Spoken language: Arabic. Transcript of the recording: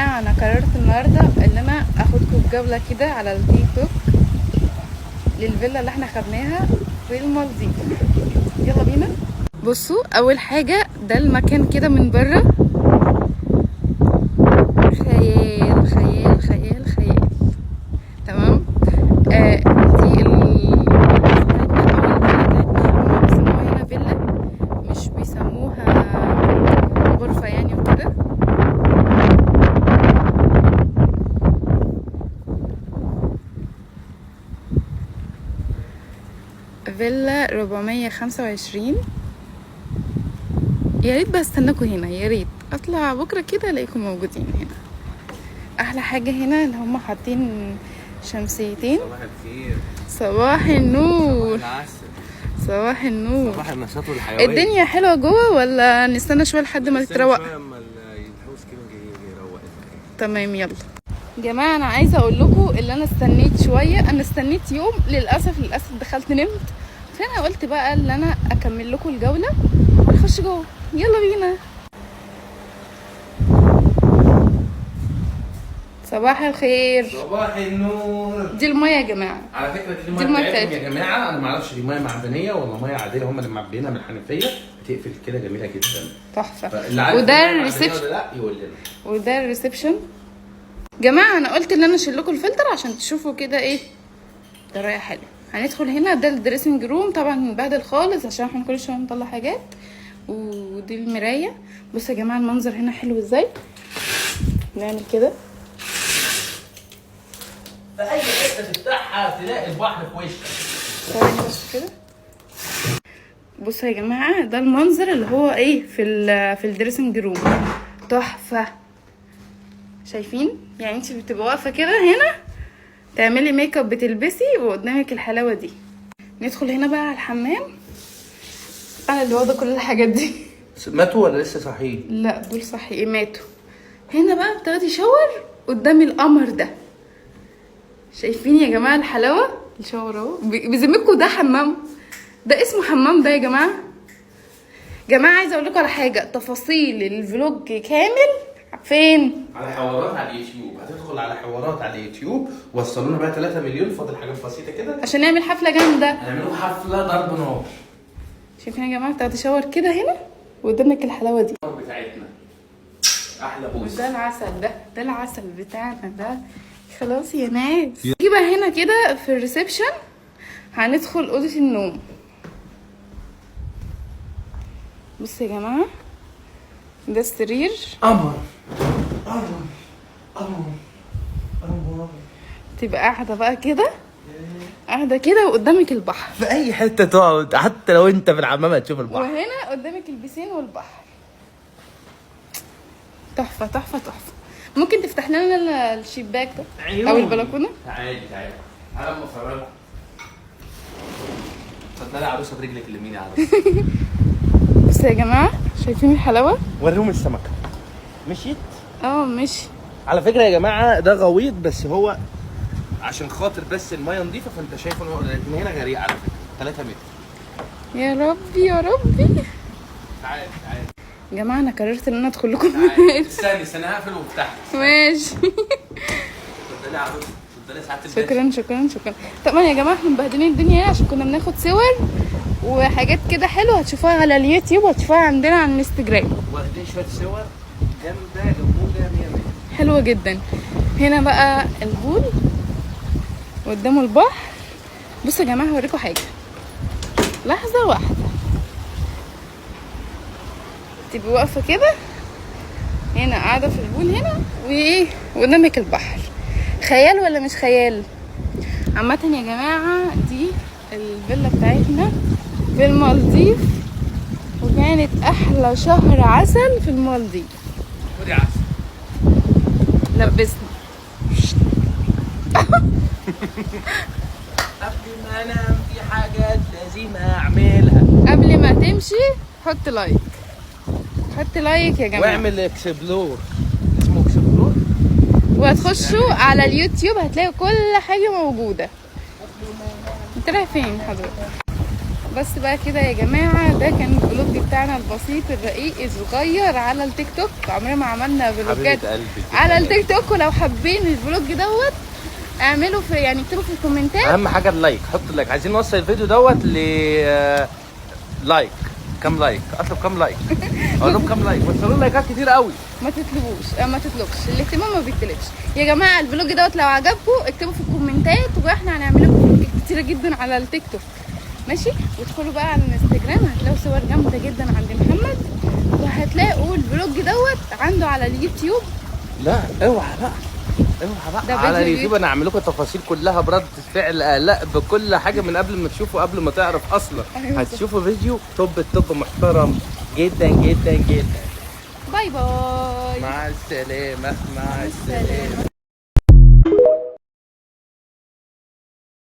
جماعه انا قررت النهارده ان انا اخدكم بجوله كده على التيك توك للفيلا اللي احنا خدناها في المالديف. يلا بينا. بصوا اول حاجه ده المكان كده من بره، خيال خيال خيال خيال. تمام. دي بيسموها هنا فيلا، مش بيسموها غرفه يعني وكده. فيلا 425. يا ريت بستناكم هنا، يا ريت اطلع بكره كده الاقيكم موجودين هنا. احلى حاجه هنا ان هم حاطين شمسيتين. صباح الخير، صباح النور، صباح العسل، صباح النور. صباح النشاط والحيوية. الدنيا حلوه جوه ولا نستنى شويه لحد ما تتروق؟ اما الهوس كده جاي يروق. تمام يلا. جماعه انا عايزه اقول لكم اللي انا استنيت شويه، انا استنيت يوم للاسف دخلت نمت، فانا قلت بقى ان انا اكمل لكم الجوله ونخش جوه. يلا بينا. صباح الخير. صباح النور. دي الميه يا جماعه، على فكره دي المية الميه بتاعتهم بتاعتهم يا جماعه. انا ما اعرفش دي ميه معدنيه ولا ميه عاديه، هم اللي معبينها من الحنفيه بتقفل كده جميله جدا تحفه. وده الريسبشن، لا يقول لنا. وده الريسبشن. جماعه انا قلت ان انا اشيل لكم الفلتر عشان تشوفوا كده ايه ده رايح حلو. هندخل هنا، ده الدريسنج روم طبعا مبهدل خالص عشان احنا كل شويه نطلع حاجات، ودي المرايه. بصوا يا جماعه المنظر هنا حلو ازاي. نعمل كده في اي حته تفتحها تلاقي البحر في وشك. ثواني بس كده. بصوا يا جماعه ده المنظر اللي هو ايه في الدريسنج روم، تحفه. شايفين يعني انت بتبقى واقفه كده هنا تعملي ميك اب، بتلبسي وقدامك الحلاوه دي. ندخل هنا بقى على الحمام. انا اللي واخده كل الحاجات دي. ماتوا ولا لسه صاحيين؟ لا دول صحيين، ماتوا. هنا بقى بتاخدي شاور قدام القمر ده. شايفين يا جماعه الحلاوه؟ الشاور اهو بذمتكم ده حمام، ده اسمه حمام ده يا جماعه. عايزه اقول لكم على حاجه، تفاصيل الفلوج كامل فين؟ على حوارات على اليوتيوب. هتدخل على حوارات على اليوتيوب، وصلونا بقى 3 مليون، فاضل حاجات بسيطه كده عشان نعمل حفله جامده. هنعملوا حفله ضرب نار. شايفين يا جماعه بتاخدي شاور كده هنا وقدامك الحلاوه دي بتاعتنا احلى بوس. ده العسل، ده العسل بتاعنا ده. خلاص يا ناس. نيجي بقى هنا كده في الريسبشن، هندخل اوضه النوم. بصوا يا جماعه ده السرير. قمر قمر قمر قمر. تبقى قاعده بقى كده، قاعده كده وقدامك البحر في اي حته تقعد، حتى لو انت في الحمام هتشوف البحر. وهنا قدامك البسين والبحر. تحفه تحفه تحفه. ممكن تفتح لنا الشباك ده او البلكونه؟ تعالي تعالي تعالى اما افرجك. اتفضلي يا عروسه برجلك اليمين يا عروسه. بصوا يا جماعه شايفين الحلاوه؟ وريهم السمكه مشيت. ماشي. على فكره يا جماعه ده غويط، بس هو عشان خاطر بس الميه نظيفه، فانت شايف ان هنا غريق على فكره 3 متر. يا ربي يا ربي. تعالي تعالي يا جماعه انا قررت ان انا ادخل لكم. استني هقفل وافتح. ماشي. اتفضلي يا عروسه، اتفضلي ساعات شكرا شكرا شكرا. طبعا يا جماعه احنا مبهدلين الدنيا عشان كنا بناخد صور وحاجات كده حلوه، هتشوفوها على اليوتيوب وهتشوفوها عندنا على الانستجرام. واخدين شويه صور جامده جموله 100 حلوه جدا. هنا بقى البول قدامه البحر. بصوا يا جماعه هوريكم حاجه، لحظه واحده. تبقي واقفه كده هنا قاعده في البول هنا، وايه وقدامك البحر. خيال ولا مش خيال؟ عامه يا جماعه دي الفيلا بتاعتنا في المالديف، وكانت احلى شهر عسل في المالديف. ودي عسل. لبسنا. قبل ما انام في حاجات لازم اعملها. قبل ما تمشي حط لايك، حط لايك يا جماعه واعمل اكسبلور. اسمه اكسبلور. وهتخشوا على اليوتيوب هتلاقوا كل حاجه موجوده. انت رايح فين حضرتك؟ بس بقى كده يا جماعه، ده كان الفلوج بتاعنا البسيط الرقيق الصغير على التيك توك. عمرنا ما عملنا فلوجات حبيبة قلبي على التيك توك. ولو حابين الفلوج دوت اعملوا في يعني اكتبوا في الكومنتات. اهم حاجه اللايك، حط اللايك. عايزين نوصل الفيديو دوت ل لايك. كام لايك؟ اطلب كام لايك؟ اقول لهم كام لايك؟ وصلوا لي لايكات كتير قوي. ما تطلبش الاهتمام، ما بيطلبش يا جماعه. الفلوج دوت لو عجبكم اكتبوا في الكومنتات، واحنا هنعمل لكم فلوج كتيره جدا على التيك توك ماشي. وادخلوا بقى على الانستجرام هتلاقوا صور جامده جدا عند محمد، وهتلاقوا الفلوج دوت عنده على اليوتيوب. لا اوعى بقى، اوعى ده بقى. على فيديو اليوتيوب انا هعمل لكم التفاصيل كلها برد فعل، لا بكل حاجه من قبل ما تشوفوا، قبل ما تعرف اصلا. أيوة. هتشوفوا فيديو توب التوب محترم جدا جدا جدا. باي باي. مع السلامه، مع السلامه.